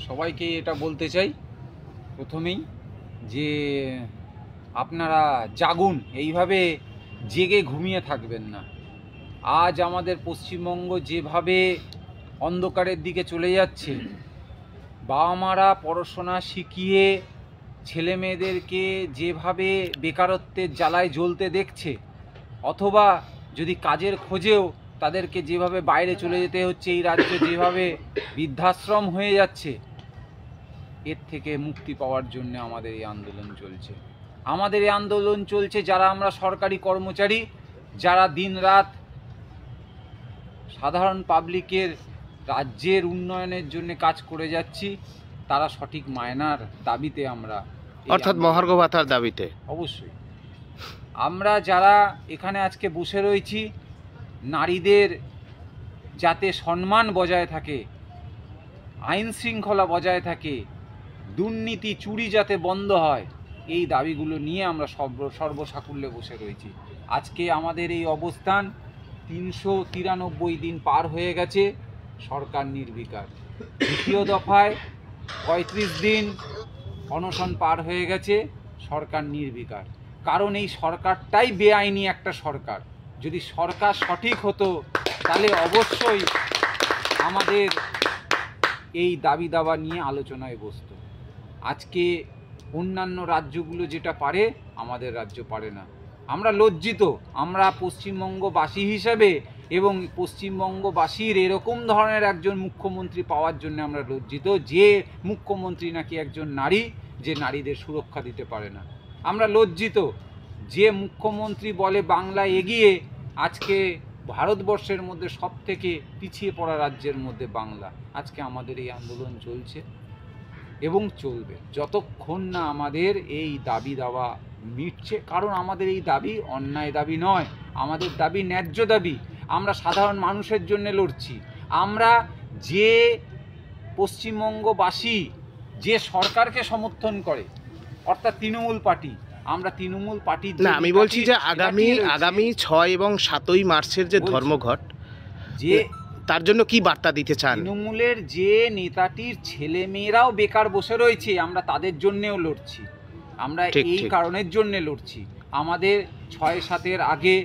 সবাইকে এটা বলতে চাই প্রথমেই যে আপনারা জাগুন, এইভাবে জেগে ঘুমিয়ে থাকবেন না। আজ আমাদের পশ্চিমবঙ্গ যেভাবে অন্ধকারের দিকে চলে যাচ্ছে, বাবা মারা পড়াশোনা শিখিয়ে ছেলে মেয়েদেরকে যেভাবে বেকারত্বের জ্বালায় জ্বলতে দেখছে, অথবা যদি কাজের খোঁজেও তাদেরকে যেভাবে বাইরে চলে যেতে হচ্ছে, এই রাজ্য যেভাবে বৃদ্ধাশ্রম হয়ে যাচ্ছে, এর থেকে মুক্তি পাওয়ার জন্য আমাদের এই আন্দোলন চলছে। আমাদের এই আন্দোলন চলছে যারা আমরা সরকারি কর্মচারী, যারা দিনরাত সাধারণ পাবলিকের রাজ্যের উন্নয়নের জন্য কাজ করে যাচ্ছি, তারা সঠিক মায়নার দাবিতে আমরা, অর্থাৎ মহার্ঘ ভাতার দাবিতে। অবশ্যই আমরা যারা এখানে আজকে বসে রয়েছি, নারীদের যাতে সম্মান বজায় থাকে, আইন শৃঙ্খলা বজায় থাকে, দুর্নীতি চুরি যাতে বন্ধ হয়, এই দাবিগুলো নিয়ে আমরা সর্বসাকুল্যে বসে রয়েছি। আজকে আমাদের এই অবস্থান 393 দিন পার হয়ে গেছে, সরকার নির্বিকার। দ্বিতীয় দফায় 35 দিন অনশন পার হয়ে গেছে, সরকার নির্বিকার। কারণ এই সরকারটাই বেআইনি একটা সরকার। যদি সরকার সঠিক হতো তাহলে অবশ্যই আমাদের এই দাবি দাবা নিয়ে আলোচনায় বসতো। আজকে অন্যান্য রাজ্যগুলো যেটা পারে, আমাদের রাজ্য পারে না। আমরা লজ্জিত, আমরা পশ্চিমবঙ্গবাসী হিসেবে, এবং পশ্চিমবঙ্গবাসীর এরকম ধরনের একজন মুখ্যমন্ত্রী পাওয়ার জন্য আমরা লজ্জিত, যে মুখ্যমন্ত্রী নাকি একজন নারী, যে নারীদের সুরক্ষা দিতে পারে না। আমরা লজ্জিত যে মুখ্যমন্ত্রী বলে বাংলা এগিয়ে, আজকে ভারতবর্ষের মধ্যে সবথেকে পিছিয়ে পড়া রাজ্যের মধ্যে বাংলা। আজকে আমাদের এই আন্দোলন চলছে এবং চলবে যতক্ষণ না আমাদের এই দাবি দাওয়া মিটছে। কারণ আমাদের এই দাবি অন্যায় দাবি নয়, আমাদের দাবি ন্যায্য দাবি। আমরা সাধারণ মানুষের জন্য লড়ছি। আমরা যে পশ্চিমবঙ্গবাসী যে সরকারকে সমর্থন করে, অর্থাৎ তৃণমূল পার্টি, আমরা তৃণমূল পার্টি না, আমি বলছি যে আগামী 6 এবং 7ই মার্চের যে ধর্মঘট, যে তার জন্য কি বার্তা দিতে চান? তৃণমূলের যে নেতাটির ছেলে মেয়েরাও বেকার বসে রয়েছে, আমরা তাদের জন্যেও লড়ছি। আমরা এই কারণের জন্য লড়ছি। আমাদের 6-7-এর আগে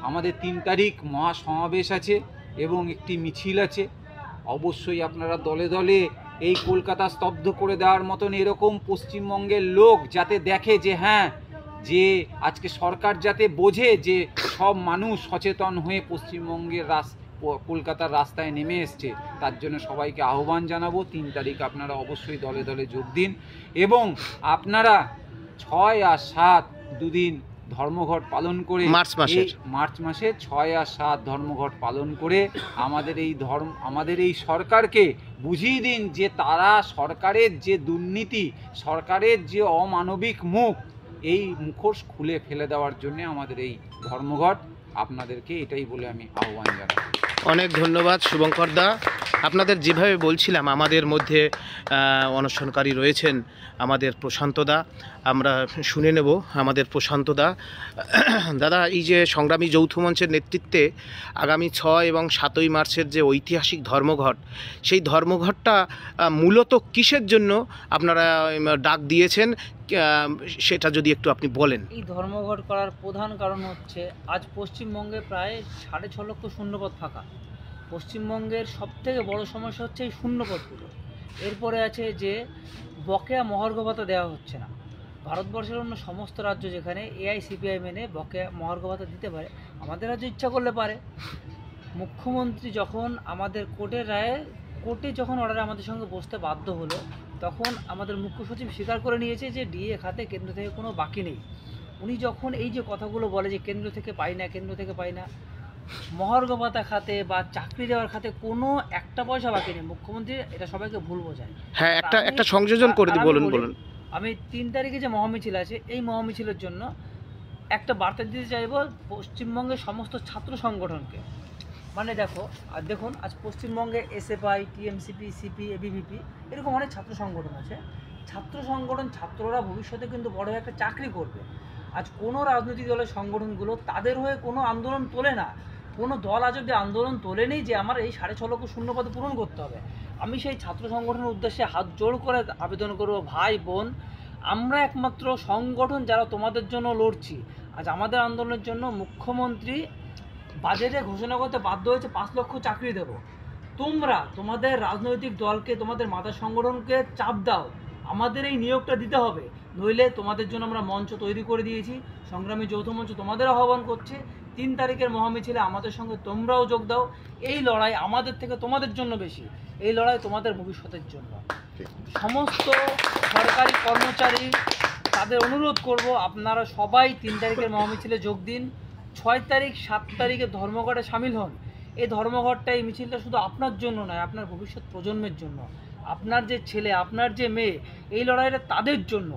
আমাদের 3 তারিখ মহাসমাবেশ আছে এবং একটি মিছিল আছে। অবশ্যই আপনারা দলে দলে এই কলকাতা স্তব্ধ করে দেওয়ার মতন এরকম পশ্চিমবঙ্গের লোক যাতে দেখে যে হ্যাঁ, যে আজকে সরকার যাতে বোঝে যে সব মানুষ সচেতন হয়ে পশ্চিমবঙ্গের কলকাতার রাস্তায় নেমে এসছে, তার জন্য সবাইকে আহ্বান জানাবো। 3 তারিখ আপনারা অবশ্যই দলে দলে যোগ দিন এবং আপনারা 6 আর 7 দুদিন ধর্মঘট পালন করে, মার্চ মাসে 6 আর 7 ধর্মঘট পালন করে আমাদের এই সরকারকে বুঝিয়ে দিন যে তারা সরকারের যে দুর্নীতি, সরকারের যে অমানবিক মুখ, এই মুখোশ খুলে ফেলে দেওয়ার জন্য আমাদের এই ধর্মঘট। আপনাদেরকে এটাই বলে আমি আহ্বান জানাই। অনেক ধন্যবাদ শুভঙ্কর দা। আপনাদের যেভাবে বলছিলাম, আমাদের মধ্যে অনশনকারী রয়েছেন আমাদের প্রশান্ত দা, আমরা শুনে নেব আমাদের প্রশান্ত দা। দাদা, এই যে সংগ্রামী যৌথ মঞ্চের নেতৃত্বে আগামী 6 এবং 7ই মার্চের যে ঐতিহাসিক ধর্মঘট, সেই ধর্মঘটটা মূলত কিসের জন্য আপনারা ডাক দিয়েছেন, সেটা যদি একটু আপনি বলেন। এই ধর্মঘট করার প্রধান কারণ হচ্ছে, আজ পশ্চিমবঙ্গে প্রায় 6.5 লক্ষ শূন্যপদ ফাঁকা। পশ্চিমবঙ্গের সবথেকে বড় সমস্যা হচ্ছে এই শূন্যপদগুলো। এরপরে আছে যে বকেয়া মহার্ঘ ভাতা দেওয়া হচ্ছে না। ভারতবর্ষের অন্য সমস্ত রাজ্য যেখানে এআইসিপিআই মেনে বকেয়া মহার্ঘ ভাতা দিতে পারে, আমাদের রাজ্য ইচ্ছা করলে পারে। মুখ্যমন্ত্রী যখন আমাদের কোর্টে যখন অর্ডারে আমাদের সঙ্গে বসতে বাধ্য হলো, তখন আমাদের মুখ্য সচিব স্বীকার করে নিয়েছে যে ডিএ খাতে কেন্দ্র থেকে কোনো বাকি নেই। উনি যখন এই যে কথাগুলো বলে যে কেন্দ্র থেকে পাই না, মহার্ঘ ভাতা খাতে বা চাকরি দেওয়ার খাতে কোনো একটা পয়সা বাকি নেই। মুখ্যমন্ত্রী এটা সবাইকে ভুল বোঝায়। হ্যাঁ, একটা সংযোজন করে দিই, বলুন। আমি 3 তারিখে যে মহামিছিল আছে, এই মহামিছিলের জন্য একটা বার্তা দিতে চাইব পশ্চিমবঙ্গের সমস্ত ছাত্র সংগঠনকে। মানে দেখুন আজ পশ্চিমবঙ্গে এসএফআই, টিএমসিপি, সিপি, এবিভিপি এরকম অনেক ছাত্র সংগঠন আছে। ছাত্ররা ভবিষ্যতে কিন্তু বড় একটা চাকরি করবে। আজ কোনো রাজনৈতিক দলের সংগঠনগুলো তাদের হয়ে কোনো আন্দোলন তোলে না। কোনো দল আজ অব্দি আন্দোলন তোলেনি যে আমার এই 6.5 লক্ষ শূন্যপদ পূরণ করতে হবে। আমি সেই ছাত্র সংগঠনের উদ্দেশ্যে হাত জোড় করে আবেদন করব, ভাই বোন, আমরা একমাত্র সংগঠন যারা তোমাদের জন্য লড়ছি। আজ আমাদের আন্দোলনের জন্য মুখ্যমন্ত্রী বাজেটে ঘোষণা করতে বাধ্য হয়েছে 5 লক্ষ চাকরি দেব। তোমরা তোমাদের রাজনৈতিক দলকে, তোমাদের মাতা সংগঠনকে চাপ দাও, আমাদের এই নিয়োগটা দিতে হবে, নইলে তোমাদের জন্য আমরা মঞ্চ তৈরি করে দিয়েছি। সংগ্রামী যৌথ মঞ্চ তোমাদের আহ্বান করছে 3 তারিখের মহামিছিলে আমাদের সঙ্গে তোমরাও যোগ দাও। এই লড়াই আমাদের থেকে তোমাদের জন্য বেশি, এই লড়াই তোমাদের ভবিষ্যতের জন্য। সমস্ত সরকারি কর্মচারী তাদের অনুরোধ করব, আপনারা সবাই 3 তারিখের মহামিছিলে যোগ দিন। 6 তারিখ 7 তারিখে ধর্মঘটে সামিল হন। এই ধর্মঘটটা, এই মিছিলটা শুধু আপনার জন্য নয়, আপনার ভবিষ্যৎ প্রজন্মের জন্য, আপনার যে ছেলে, আপনার যে মেয়ে, এই লড়াইটা তাদের জন্য।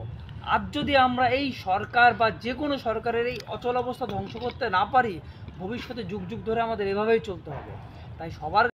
আজ যদি আমরা এই সরকার বা যে কোনো সরকারের এই অচল অবস্থা ধ্বংস করতে না পারি, ভবিষ্যতে যুগ যুগ ধরে আমাদের এভাবেই চলতে হবে। তাই সবার